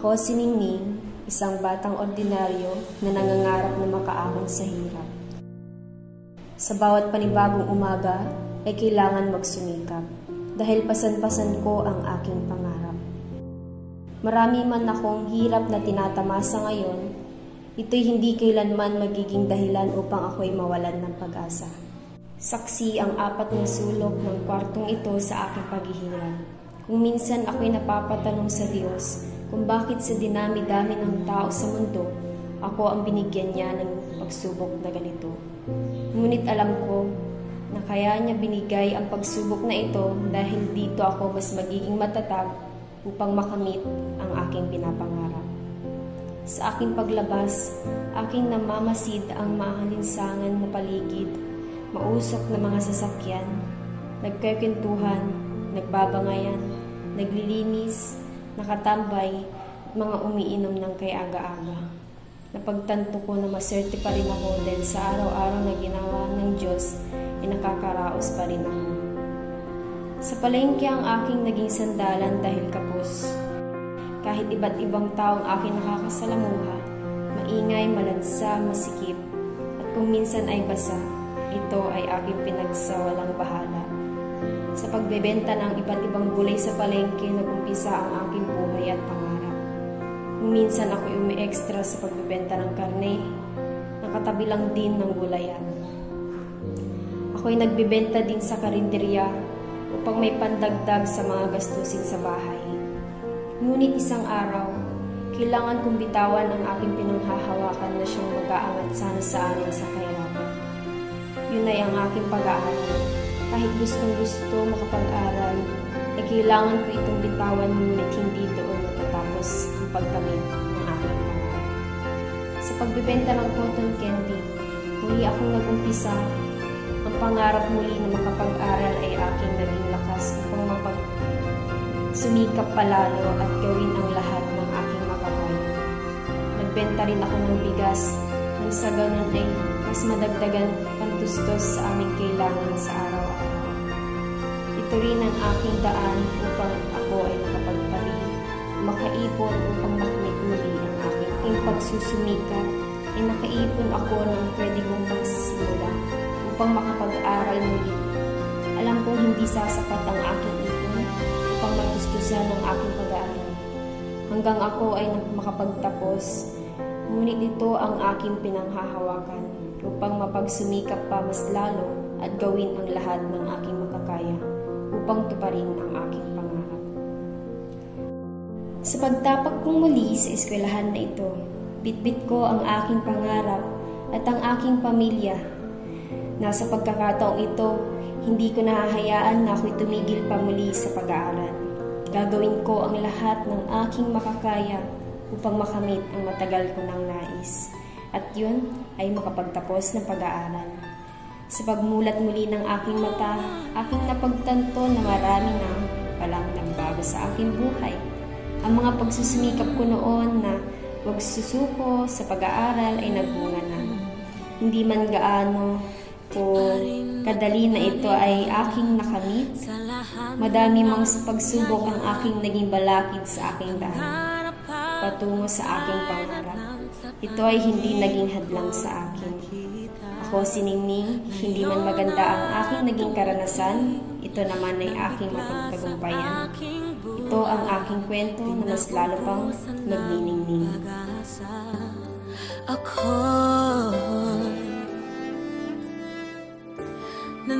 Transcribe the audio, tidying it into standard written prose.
Ako si Ningning, isang batang ordinaryo na nangangarap na makaahon sa hirap. Sa bawat panibagong umaga ay kailangan magsumikap dahil pasan-pasan ko ang aking pangarap. Marami man akong hirap na tinatamasa ngayon, ito'y hindi kailanman magiging dahilan upang ako'y mawalan ng pag-asa. Saksi ang 4 na sulok ng kwartong ito sa aking paghihirap. Kung minsan ako'y napapatanong sa Diyos kung bakit sa dinami-dami ng tao sa mundo, ako ang binigyan niya ng pagsubok na ganito. Ngunit alam ko na kaya niya binigay ang pagsubok na ito dahil dito ako mas magiging matatag upang makamit ang aking pinapangarap. Sa aking paglabas, aking namamasid ang maalinsangan na paligid, mausok na mga sasakyan, nagkakwentuhan, nagbabangayan, naglilinis, nakatambay, mga umiinom ng kay aga-aga. Napagtanto ko na maswerte pa rin ako dahil sa araw-araw na ginawa ng Diyos ay nakakaraos pa rin ako. Sa palengke ang aking naging sandalan dahil kapos. Kahit iba't ibang taong aking nakakasalamuha, maingay, malansa, masikip, at kung minsan ay basa, ito ay aking pinagsawalang bahala. Sa pagbebenta ng iba't ibang gulay sa palengke, nagumpisa ang aking buhay at pangarap. Kung minsan ako'y umi-extra sa pagbebenta ng karne, nakatabi lang din ng gulayan. Ako'y nagbebenta din sa karinderya upang may pandagdag sa mga gastusin sa bahay. Ngunit isang araw, kailangan kong bitawan ang aking pinanghahawakan na siyang mag-aangat sana sa akin sa kahirapan. Yun ay ang aking pag-aaral. Kahit gustong-gusto makapag-aral, ay kailangan ko itong bitawan ngunit hindi doon matatapos ang pagkamit ng aking pangarap. Sa pagbibenta ng cotton candy, muli akong nag-umpisa. Ang pangarap muli na makapag-aral ay aking naging lakas upang sumikap palalo at gawin ang lahat ng aking makakaya. Nagbenta rin ako ng bigas nang sa ganun ay mas madagdagan pantustos sa aming kailangan sa araw-araw. Ito rin ang aking daan upang ako ay nakapagpari, makaipon upang makamit muli ang aking pagsusumikap, ay nakaipon ako ng pwede kong magsimula upang makapag-aral muli. Alam kong hindi sasapat ang aking ipon upang matustusan ang aking pag-aaral. Hanggang ako ay makapagtapos, ngunit ito ang aking pinanghahawakan upang mapagsumikap pa mas lalo at gawin ang lahat ng aking makakaya upang tuparin ang aking pangarap. Sa pagtapak kong muli sa eskwelahan na ito, bitbit ko ang aking pangarap at ang aking pamilya. Nasa pagkakataong ito, hindi ko nahahayaan na ako'y tumigil pa muli sa pag-aaral. Gagawin ko ang lahat ng aking makakaya upang makamit ang matagal ko ng nais. At yun ay makapagtapos ng pag-aaral. Sa pagmulat muli ng aking mata, aking napagtanto na marami na palang nagbago sa aking buhay. Ang mga pagsusumikap ko noon na huwag susuko sa pag-aaral ay nagbunga na. Hindi man gaano o kadali na ito ay aking nakamit. Madami mang pagsubok ang aking naging balakid sa aking daan patungo sa aking pangarap. Ito ay hindi naging hadlang sa akin. Ako si Ningning, hindi man maganda ang aking naging karanasan, ito naman ay aking mapagtagumpayan. Ito ang aking kwento na mas lalo pang magniningning. Ako na